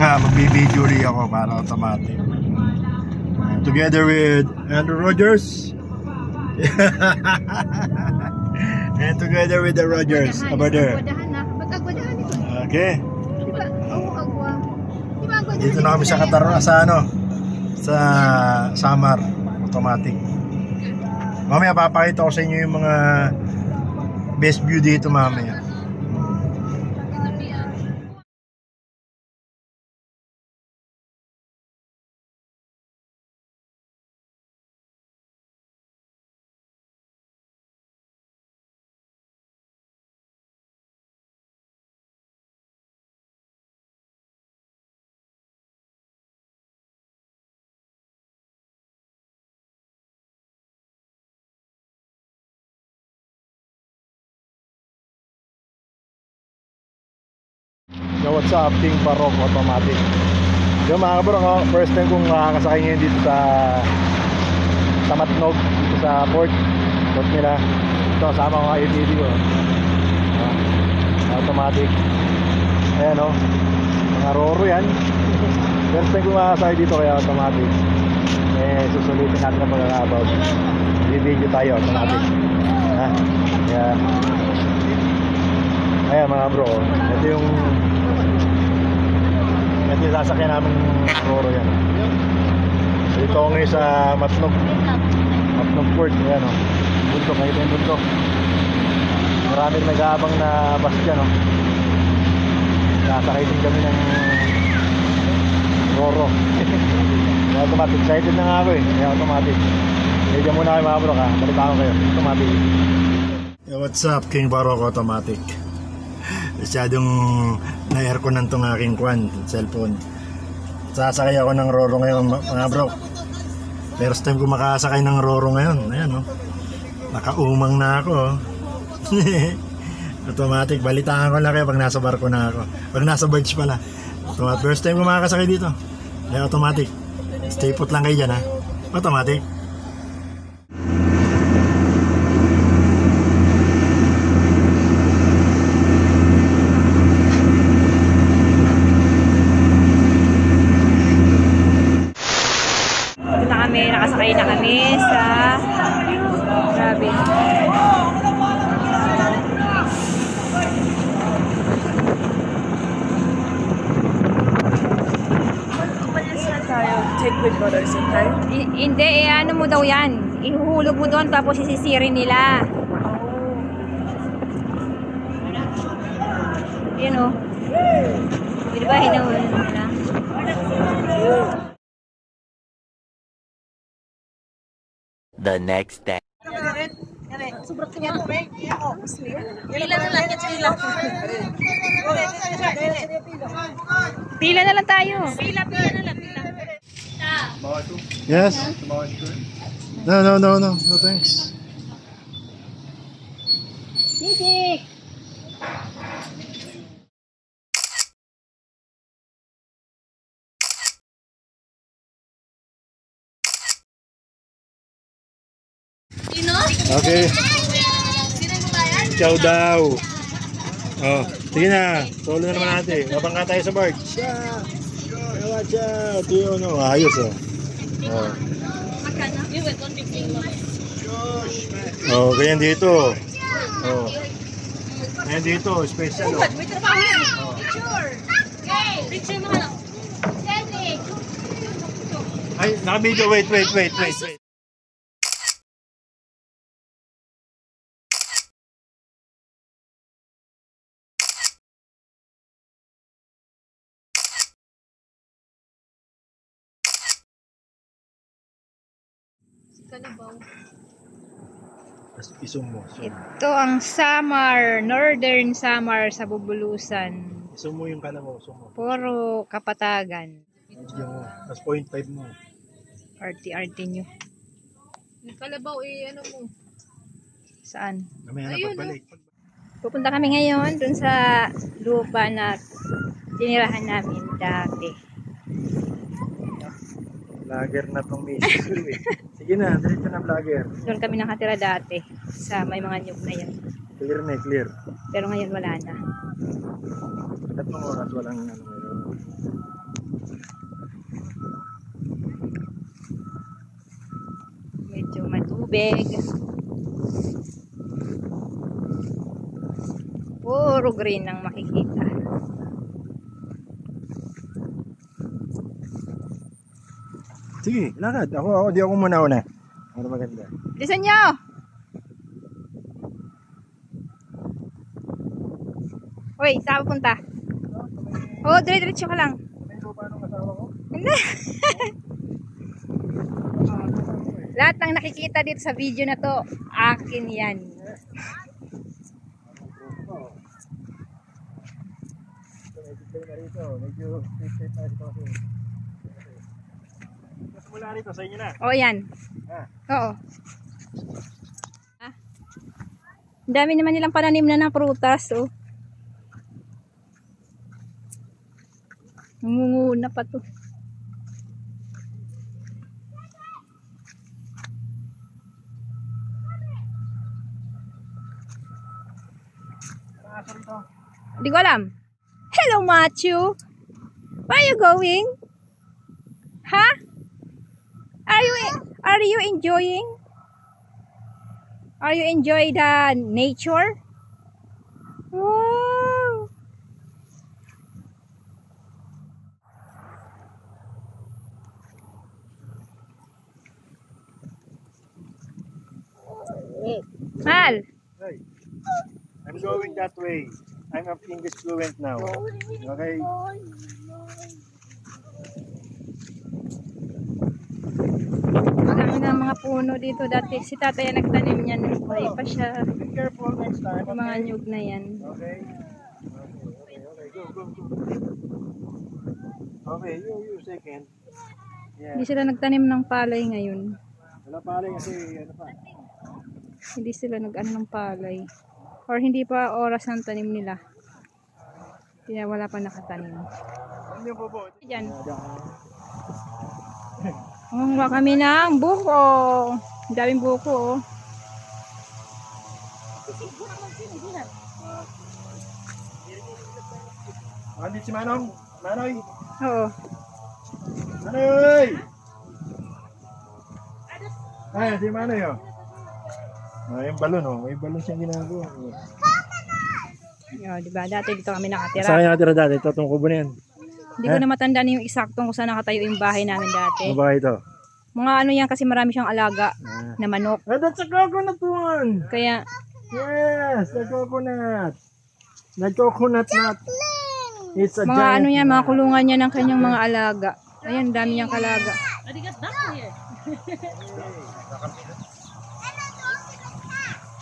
Magbibideo rin ako para automatic. Together with Andrew Rogers. And together with the Rogers over there. Okay. Dito na kami sa Qatar, sa Samar automatic. Mamaya papakita ko sa inyo yung mga best view dito mamaya. So what's up, King Barok Automatic. Yung mga kabarok, first time kong makakasakay ngayon dito sa Matnog, dito sa port nila. Ito, kasama ko nga ATV ko. Automatic. Ayan o, mga Roro yan. First time kong makakasakay dito kaya automatic. Susulitin natin na pagkakabaw. Video tayo, automatic. Ayan. Ayan mga bro, ito yung sasakyan namin Roro yan. Dito ako ngayon sa Matnog Port. Ayan o, bundok, nakita yung bundok. Maraming nag-aabang na bus dyan o. Sasakay din kami ng Roro. Automatic, excited na nga ako eh. Ayan, automatic. Medyo muna kayo mga bro ka, balitaan ko kayo. Automatic. Hey, what's up, King Barok Automatic. Masyadong na-aircon ng itong aking cellphone. Sasakay ako ng Roro ngayon mga bro. First time ko makasakay ng Roro ngayon. Ayan o, nakaumang na ako o. Automatic, balitaan ko lang kayo pag nasa barko na ako. Pag nasa barge pala. First time ko makakasakay dito. Ayan, automatic. Stay put lang kayo dyan ha. Automatic. Nakasakay na kami sa grabe. Take with photos, okay? Hindi, ano mo daw yan? Ihuhulog mo doon tapos isisirin nila. Yan o. Di ba hinahulog nila? The next day. Pila na lang tayo. Yes? No, thanks. Sisik! Okay. Ciao daw. Oh, sige na. Solo na naman natin. Mabangga tayo sa barge. Ciao. Tiyo no. Ayos oh. Oh, ganyan dito. Oh. Ganyan dito, special oh. May trabaho yan. Picture mo lang. Ay, naka-video. Wait. Isum mo. Ito ang Samar, Northern Samar sa Bubulusan. Isum mo yung kalabaw. Puro kapatagan. Video mo. Tapos 0.5 mo. Arty-arty nyo. Yung kalabaw ano mo? Saan? Mamaya na pagbalik. Pupunta kami ngayon dun sa lupa na tinirahan namin dati. Vlogger na tong misis ko eh. Sige na, diretso na vlogger. Doon kami nakatira dati sa may mga nyug na yan. Clear. Pero ngayon wala na. Tatlong oras walang ano ngayon. Medyo matubig. Puro green ang makikita. Sige, lakad. Di ako muna una. Para maganda. Bilisan nyo! Uy, saan punta? Oo, dire-diretso ka lang. Hindi. Lahat ng nakikita dito sa video na to, akin yan. Medyo safe na ito kasi. Mas mula rito sa inyo na. O, yan. Ah. Oo. Ah. Ang dami naman nilang pananim na ng prutas, oh. Nangunguna pa to. Hindi ko alam. Hello, Matthew. Where are you going? Huh? Are you enjoying? Are you enjoy the nature? Wow. Mal. Hey, I'm going that way. I'm English fluent now. Okay. Marami na mga puno dito. Dati si tatay ang nagtanim niyan. Buhay pa siya. Be careful next time. Yung mga nyug na yan. Okay. Go. Okay, you second. Yeah. Hindi sila nagtanim ng palay ngayon. Wala pala kasi ano pa. Hindi sila nag-ano ng palay. Or hindi pa oras ng tanim nila. Kaya wala pa nakatanim. Ano yung bobo? Diyan. Kumuha kami ng buko. Ang daming buko, oh. Andito si Manong. Manoy. Oo. Manoy! Ay, si Manoy, oh. Yung balon, oh. May balon siyang ginagawa. Oh, diba? Dati dito kami nakatira. Saan kayo nakatira dati? Ito, itong kubo na yan. Hindi ko na matandaan yung eksaktong kung saan nakatayo yung bahay namin dati. Ano ba ito? Mga ano yan kasi marami siyang alaga na manok. Ah, that's a coconut one! Kaya, Yes, the coconut. The coconut nut. It's a mga giant ano yan, mga nut. kulungan niya ng kanyang mga alaga. Ayan, dami niyang kalaga.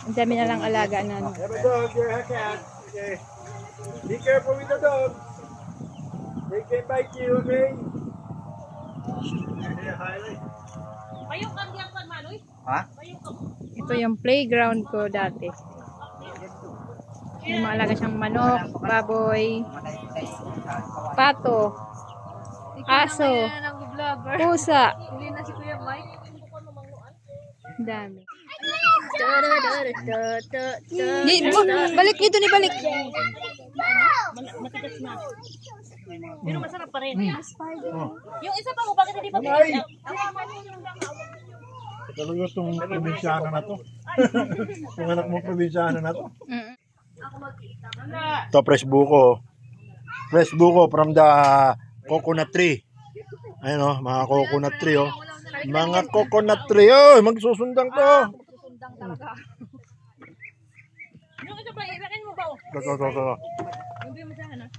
Ang dami na lang alaga na. Ano. Have a dog, you're a cat. Okay. Be careful with the dog. They can bite you, okay? Ito yung playground ko dati. May mga alaga siyang manok, baboy, pato, aso, pusa. Hindi na si Kuya Mike. Ang dami. Balik dito ni balik. Pero masarap pa rin. Yung isa pa mo, bakit hindi pa Ay! Talaga itong probinsyano na to. Yung anak mo probinsyano na to. Ito, fresh buko. Fresh buko from the coconut tree. Ayun o, mga coconut tree o. Mga coconut tree o. Magsusundang to. Yung isa pa, ibakin mo ba? Ito. Yung mo sa ano?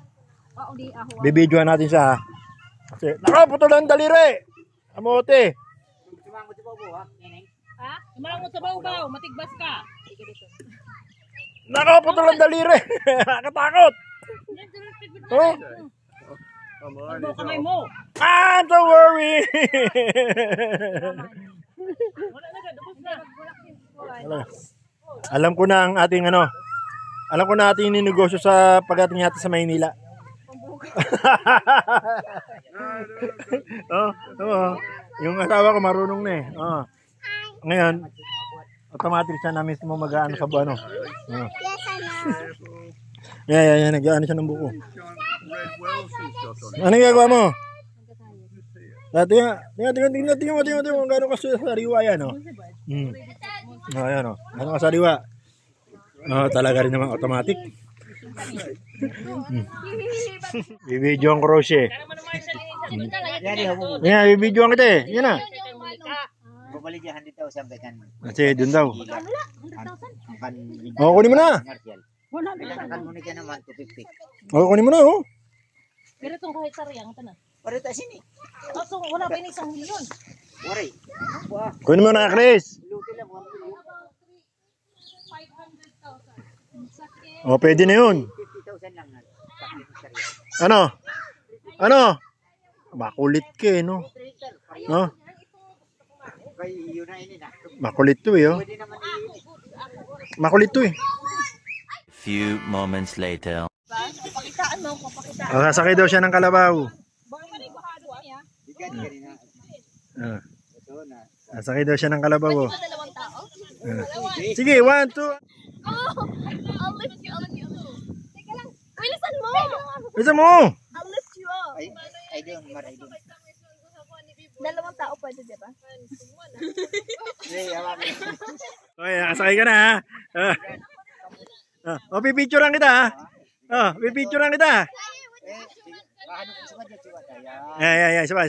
Bibidyoan natin siya. Kasi, nakaputol ang daliri. Amote. Ha? Umalangot sa baw-baw, matigbas ka. Nakaputol ang daliri. Nakatakot. Oh. Ano kamay mo? Ah, don't worry. Wala na ka, dubos na. Alam ko na ang ating ano. Alam ko na ating ninegosyo sa pagdating natin sa Maynila. Yung asawa ko marunong na eh. Ngayon, automatic siya na mismo mag-ano sa buano. Yeah. Nag-ano siya ng buko. Anong gagawa mo? Tingnan mo kung gano'ng kasariwa yan, oh. Ayan, oh. Gano'ng kasariwa. Oh, talaga rin naman automatic. Bibidyoan ko Rosie. Yan, bibidyoan kita eh. Yan na. Babalikan dito sa kan. Kasi dun daw. Kan Oh, kunin mo na. kan mo niya naman 250. Oh, kunin mo na, oh. Pero itong kahit sariyang, ito na. Para ta sini. So, wala pa yung 1 milyon. Wari. Kunin mo na, Chris. Luti lang 1 million. Oh, pwede na yun. 50,000 lang. Ano? Ano? Makulit ka eh, no? No? Kay yun na ini na. Makulit to eh, oh. Pwede naman Makulit to eh. Few moments later. Pakitaan mo ko, pakitaan. Oh, sasakay daw siya ng kalabaw. Bigan ganina. Ah, Ito na. sasakay daw siya ng kalabaw, oh. 2 tao? Sige, 1, 2. I'll lift you, Teka lang, bilisan mo! Bisa mo! I'll lift you up. Ay doon, maray doon. 2 tao pwede, di ba? Hey, alam mo. Okay, nakasakay ka na, ha? Oh, pipicturean kita, ha? Oh, pipicturean kita. Paano kung sa kanya siwa tayo? Ay, sabay.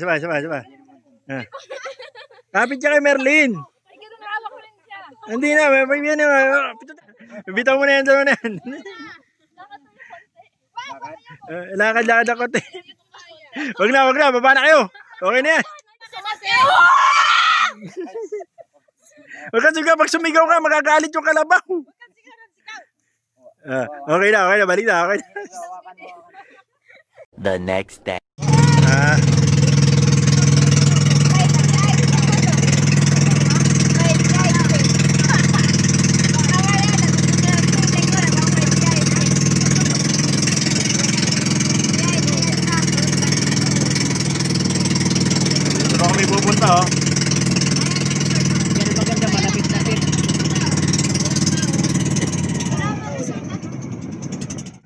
Kapit ka kay Merlin. Ay, ganun naawa ko rin siya. Hindi na, may yan. Bitaw mo na yan, Lakad ako, te. Wag na, baba na kayo. Okay na yan. Wag ka sigaw, pag sumigaw ka, magagalit yung kalabaw. Okay na, balik na, okay na. The next day. Dito kami pupunta, oh. Maganda malapit natin.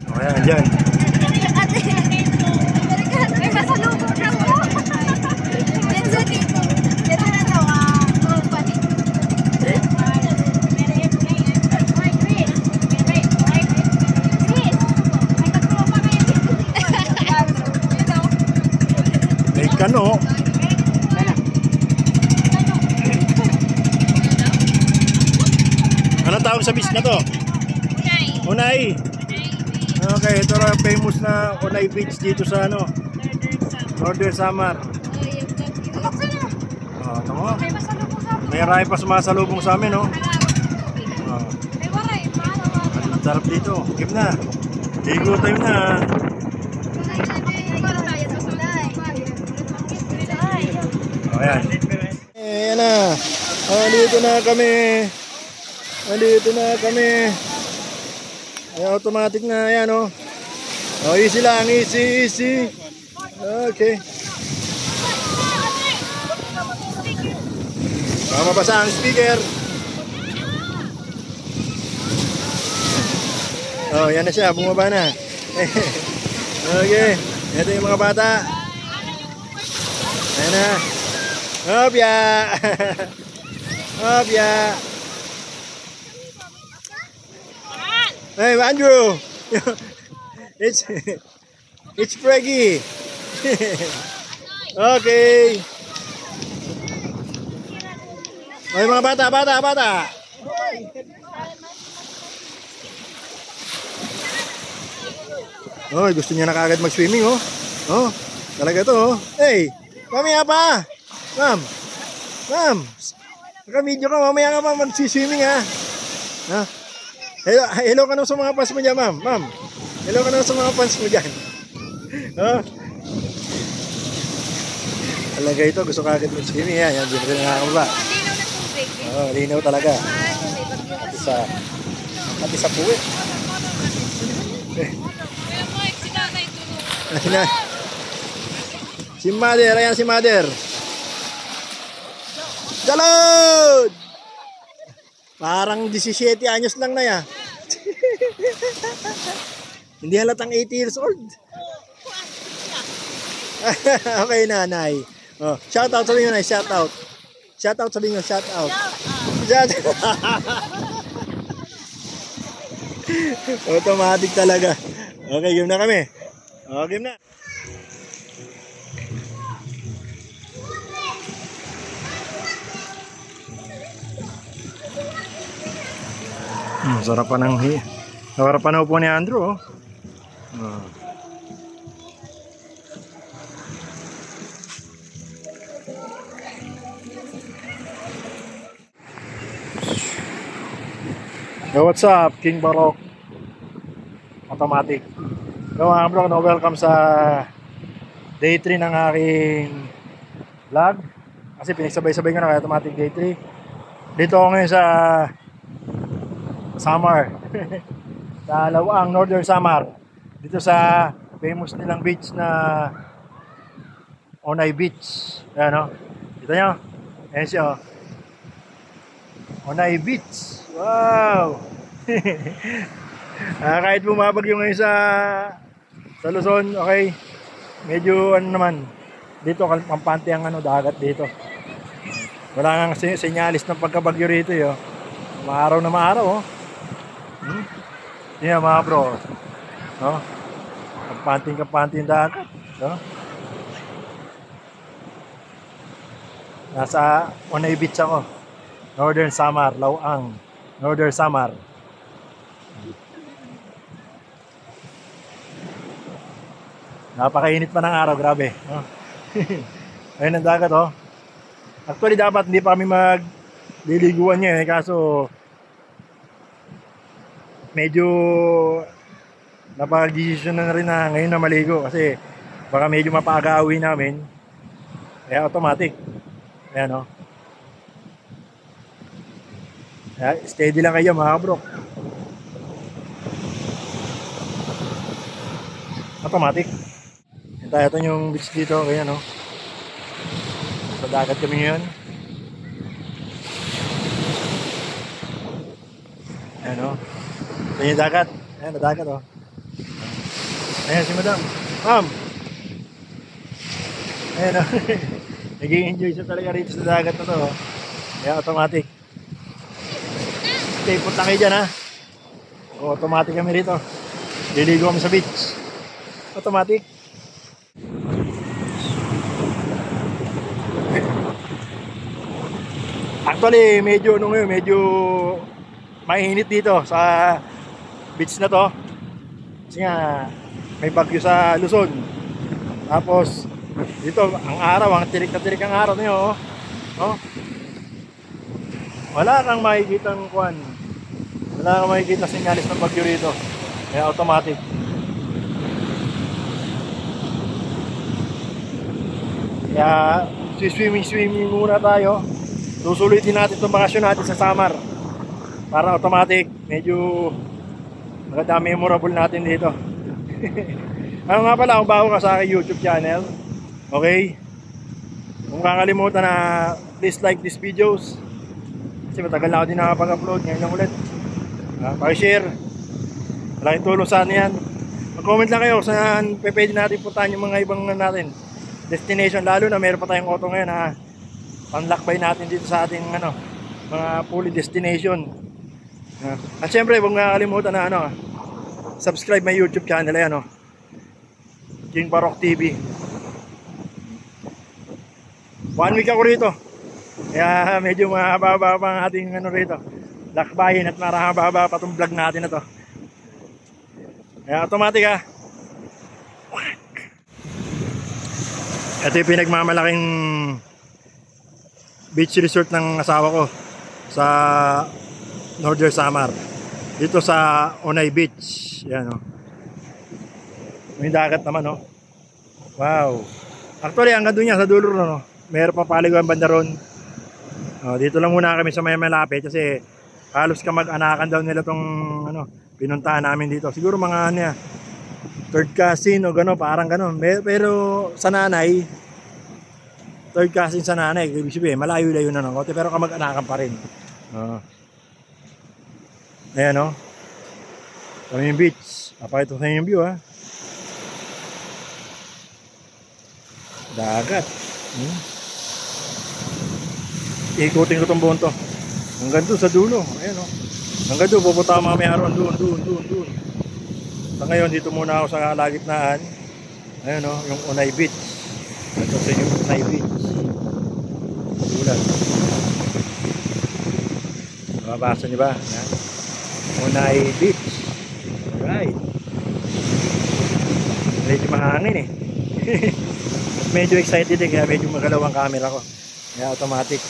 Okay, andyan. May masalubong na mo. Dito dito. Dito na daw, company. May kano. Ano tawag sa bis na to? Unay. Okay, ito na famous na Unay Beach dito sa ano? Northern Samar. Oh, ito mo. May masalubong sa May marami pa sumasalubong sa amin, oh. Oh, May waray, paano? ang sarap dito. Game na. Ligo tayo na. Oh, ayan. Ayan na. Andito na kami. Ayan, automatic na. Ayan, oh. Oh, easy lang. Easy. Okay. Mabasa ang speaker. Oh, yan na siya. Bumaba na. Okay. Ito yung mga bata. Ayan na. Hopya. Hey, Andrew. It's Freggy. Okay. Ay, mga bata. Oh, gusto niya na kagad mag-swimming, oh. Oh, talaga to, oh. Hey, mamaya pa. Ma'am. Naka-video ka, mamaya ka pa mag-swimming, ha. Ha? Hello ka na sa mga fans mo dyan, ma'am. Hello ka na sa mga fans mo dyan. Oh. Talaga ito, gusto kagad mag-swimming, ha. Yan, di ba rin nakakaba. Linaw na tubig. Oh, linaw talaga. Pati sa puwet. Si Mother, ayan si Mother. Salud! Parang 17 anyos lang na ya. Hindi halatang 80 years old. Okay, nanay. Oh, shout out sabihin nyo na, shout out. Shout out sabihin nyo, shout out. Shout Automatic talaga. Okay, game na kami. Okay, game na. Sarap pa ng sarap pa na upo ni Andrew, oh. Yo, what's up, King Barok Automatic. Yo mga bro, no, welcome sa day 3 ng aking vlog. Kasi pinagsabay-sabay ko na kaya automatic day 3. Dito ako ngayon sa Samar. Sa Lawaang, Northern Samar. Dito sa famous nilang beach na Onay Beach. Ayan, o. Dito nyo. Ayan siya, o. Onay Beach. Wow! Kahit bumabagyo ngayon sa Luzon, okay. Medyo ano naman, dito kampante ang dagat dito. Wala nang senyalis ng pagkabagyo rito, yo. Maaraw na maaraw, oh. Yan mga bro, no? Kapanting dagat, no? Nasa Onay Beach ako, Northern Samar, Lawaang, Northern Samar. Napakainit pa ng araw, grabe, no? Ayun ang dagat, oh. Actually dapat hindi pa kami magliliguan niya, kaso medyo napag-decision na rin na ngayon na maligo kasi baka medyo mapag-awi namin, kaya automatic. Ayan, o. Kaya steady lang kayo mga bro. Automatic. Ito yung beach dito, kaya no. Sa dagat kami ngayon. Ayan, o. Ito yung dagat. Ayan, na dagat, oh. Ayan si madam. Ma'am! Ayan, oh. Nag-i-enjoy siya talaga rito sa dagat na to, oh. Ayan, automatic. Okay, punta kayo dyan, ha. O, automatic kami rito. Liligo kami sa beach. Automatic. Actually, medyo mainit dito sa beach na to. Kasi nga may bagyo sa Luzon. Tapos dito ang araw, ang tirik na tirik ang araw niyo, oh. Wala kang makikitang kuwan. Wala kang makikita sinyalis ng bagyo rito. Kaya automatic. Kaya swimming muna tayo. Susulitin natin itong bakasyon natin sa Samar. Para automatic, medyo maganda memorable natin dito. Ano nga pala, kung bago ka sa aking YouTube channel, okay? Kung kakalimutan na please like these videos. Kasi matagal na ako din nakapag-upload, ngayon lang ulit. Pakishare. Malaking tulong saan yan. Mag-comment lang kayo saan pwede natin puntahan yung mga ibang natin destination, lalo na meron pa tayong auto ngayon na panlakbay natin dito sa ating mga fully destination. At syempre, huwag nakakalimutan na subscribe my YouTube channel, ayan, King Barok TV. 1 week ako rito. Kaya medyo mahaba pa ang ating rito. Lakbayin at mahaba pa itong vlog natin na to. Kaya automatic, ha. Ito yung pinagmamalaking beach resort ng asawa ko sa Northern Samar. Dito sa Onay Beach. Yan, may dagat naman, Wow. Actually, hanggang doon yan sa dulo, meron pa paliguan banda ron. Dito lang muna kami sa may malapit kasi halos kamag-anakan daw nila tong pinuntahan namin dito. Siguro mga third cousin o gano'n, parang gano'n. Pero sa nanay, third cousin sa nanay, ibig sabihin, malayo-layo na ng konti, pero kamag-anakan pa rin. Ayan, kami yung beach. Papakita sa inyo yung view, ha. Dagat. Ikutin ko itong buong to. Hanggang doon sa dulo. Ayan o. Hanggang doon, pupunta ako mamaya araw. Doon. So ngayon, dito muna ako sa kalagitnaan. Ayan o, yung Unay Beach. Ito sa yung Unay Beach. Ulan. Mababasa niyo ba? Ayan. Unay Beach. Alright. Medyo mahangin eh. Medyo excited eh, kaya medyo magalaw ang camera ko. Kaya automatic.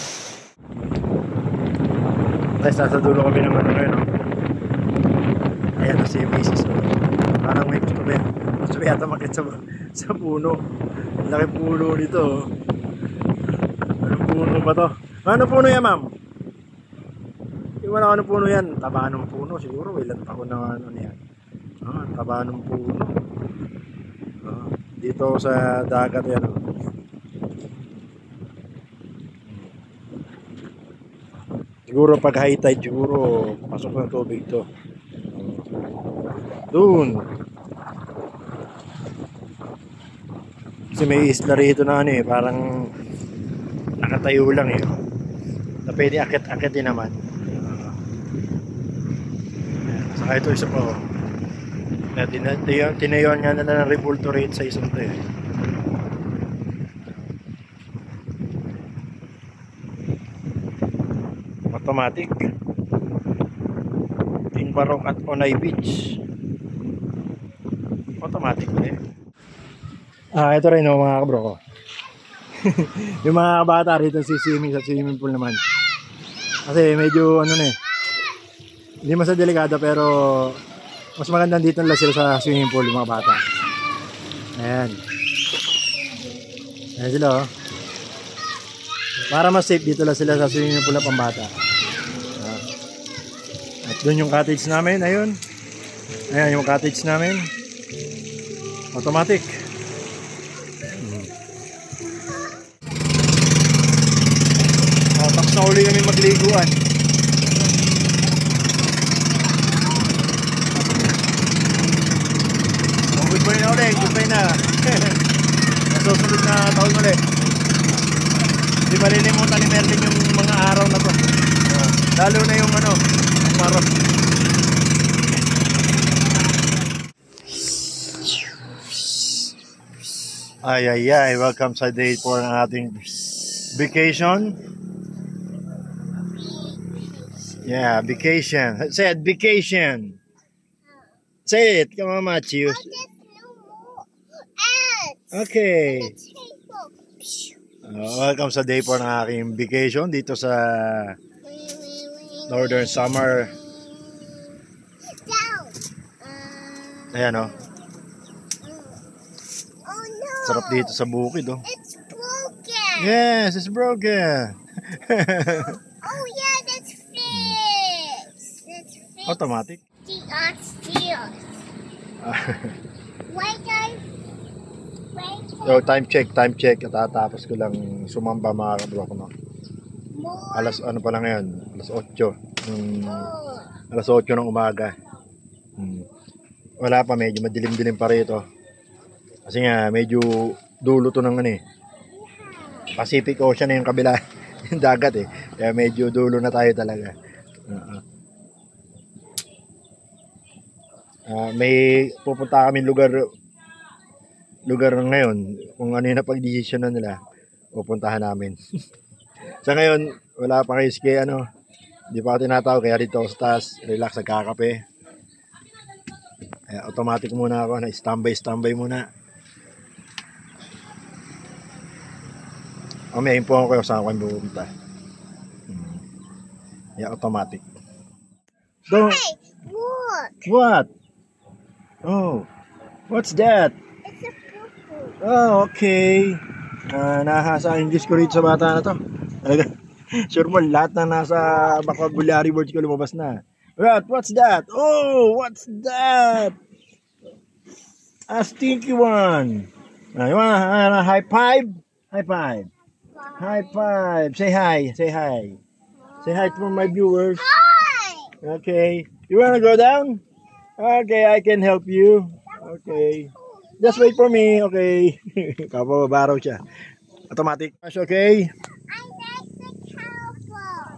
Tapos nasa dulo kami naman ano. Ayan na si Macy's. Parang may gusto ba yan. Gusto ba yata makit sa puno. Laki puno nito. Anong puno ba to? Ano puno yan, ma'am? Iwan ako anong puno yan. Taba ng puno. Siguro ilan pa ko na ano yan. Taba ng puno. Dito sa dagat yan. Siguro pag high tide, siguro pasok ng tubig to. Doon. Kasi may isla rito na ano eh, parang nakatayo lang eh. Na pwede akit-akit din naman. Saka ito isa pa. Tinayon nga na ng revoltorate sa isang to eh. Automatic. King Barok at Onay Beach. Automatic eh. Ito rin mga kabro ko. Yung mga bata rito swimming sa swimming pool naman. Kasi medyo ano na eh. Hindi mas delikado pero mas magandang dito nila sila sa swimming pool yung mga bata. Ayan. Ayan sila oh. Para mas safe dito lang sila sa swimming pool na pambata. At doon yung cottage namin, ayun. Ayan yung cottage namin. Automatic. Tapos na uli kami magliguan. Goodbye na ulit, goodbye na. Nasusunod na taon ulit. Hindi malilimutan ni Merlin yung mga araw na to. Lalo na yung ano, marot. Ay, welcome sa day 4 ng ating vacation. Yeah, vacation. Say it, vacation. Say it, come on, Matthew. Okay. Welcome sa day 4 ng aking vacation dito sa Northern Summer. Ayan o. Sarap dito sa bukid o. It's broken. Yes, it's broken. Oh yeah, that's fixed. That's fixed. Automatic. Steel. Wait, So, time check. Tatapos ko lang sumamba mga kabro ko, no? Alas, ano pa lang ngayon? Alas 8. Alas 8 ng umaga. Wala pa, medyo madilim-dilim pa rito. Kasi nga, medyo dulo to ng ano eh. Pacific Ocean na yung kabila. Yung dagat eh. Kaya medyo dulo na tayo talaga. May pupunta kami lugar ngayon, kung ano yung napag-desisyon na nila, pupuntahan namin. Sa ngayon, wala pa kayo kaya ano, hindi pa ako tinatawag, kaya dito ako sa taas, relax, nagkakape. Automatic muna ako, na standby muna. May info ako saan ako pupunta. Automatic. Don't. Hey, look. What? Oh, what's that? It's a poo-poo. Oh, okay. Nasa English ko rito sa bata na to. Sure mo, lahat na nasa vocabulary words ko lumabas na. What's that? Oh, what's that? A stinky one. You wanna high five? High five. High five. Say hi. Say hi. Say hi to my viewers. Hi. Okay. You wanna go down? Okay, I can help you. Okay. Just wait for me. Okay. Kapababa raw siya. Automatic. That's okay.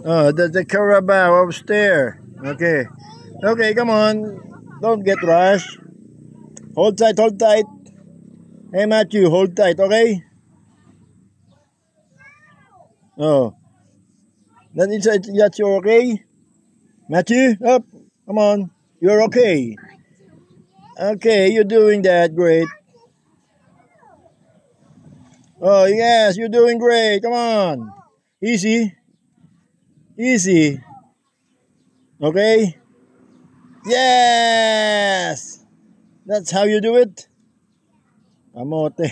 Oh, the Carabao upstairs. Okay. Okay, come on. Don't get rushed. Hold tight, hold tight. Hey, Matthew, hold tight, okay? Oh. That's you okay? Matthew, up. Come on. You're okay. Okay, you're doing that. Great. Oh, yes, you're doing great. Come on. Easy. Easy. Okay? Yes! That's how you do it. Amote.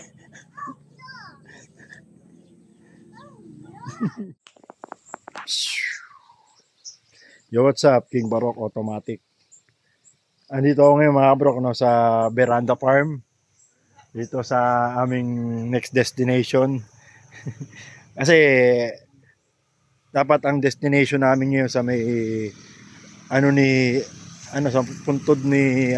Yo, what's up? King Barok Automatic. Andito ako ngayon mga bro, no, sa Veranda Farm. Dito sa aming next destination. Kasi dapat ang destination namin ngayon sa may sa puntod ni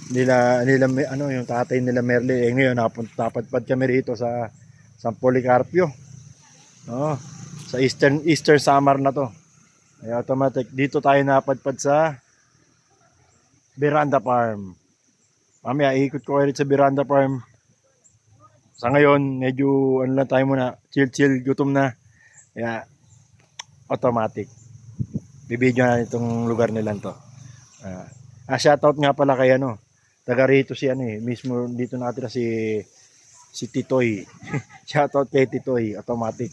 nila yung tatay nila Merle. Ngayon napadpad kami rito sa San Policarpio. No, sa Eastern Samar na to. Ay automatic dito tayo napadpad sa Veranda Farm. Mamaya ikot ko kayo sa Veranda Farm. Sa ngayon, medyo lang tayo muna, chill, gutom na. Kaya automatic. Bibidyo na itong lugar nila to. Shoutout nga pala kay taga rito si mismo dito nakatira si Titoy. Shoutout kay Titoy, automatic.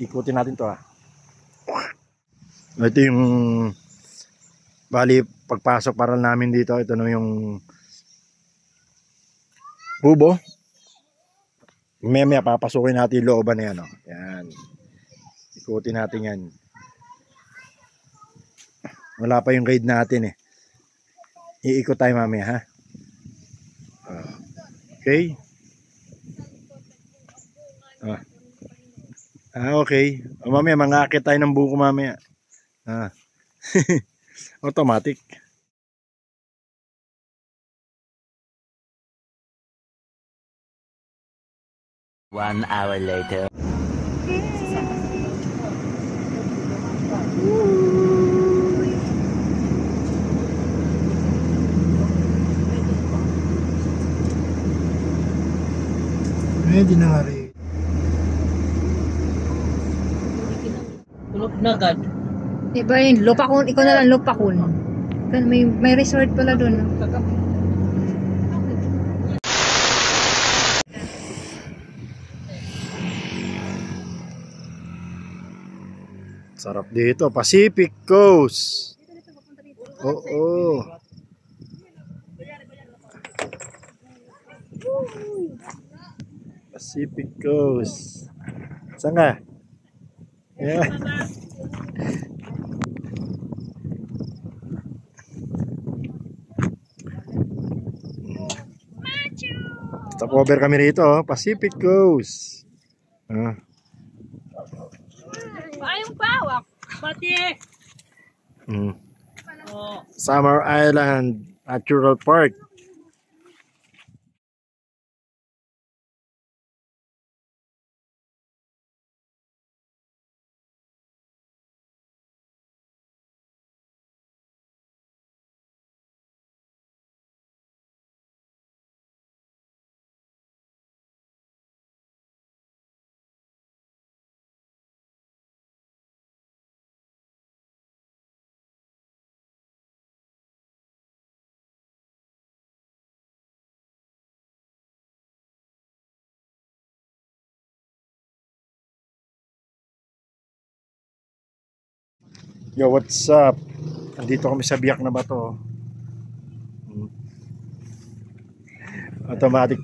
Ikutin natin to Ito yung bali pagpasok para namin dito. Ito na yung kubo. Maya papasukin natin yung looban na yan. Yan. Ikutin natin yan. Wala pa yung guide natin Iikot tayo mamaya okay. Okay. Mamaya mangakit tayo ng buko mamaya. Automatic. One hour later. Ready na nga rin. Tulog na agad. Diba yun, Lupakun, ikaw na lang Lupakun. May resort pala doon. Sarap dito, Pacific Coast. Oo. Pacific Coast. Saan nga? Yeah. Stop over kami rito, Pacific Coast. Ayong bawak. Pati. Summer Island Natural Park. Yo, what's up? Andito kami sa Biak na Bato. Automatic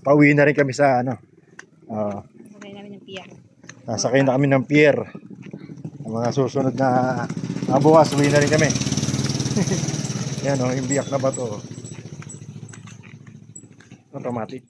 pauwi na rin kami sa Sakay namin ng piyak. Sasakay na kami ng pier. Ang mga susunod na bukas, uwi na rin kami. Yan yung Biak na Bato. Automatic.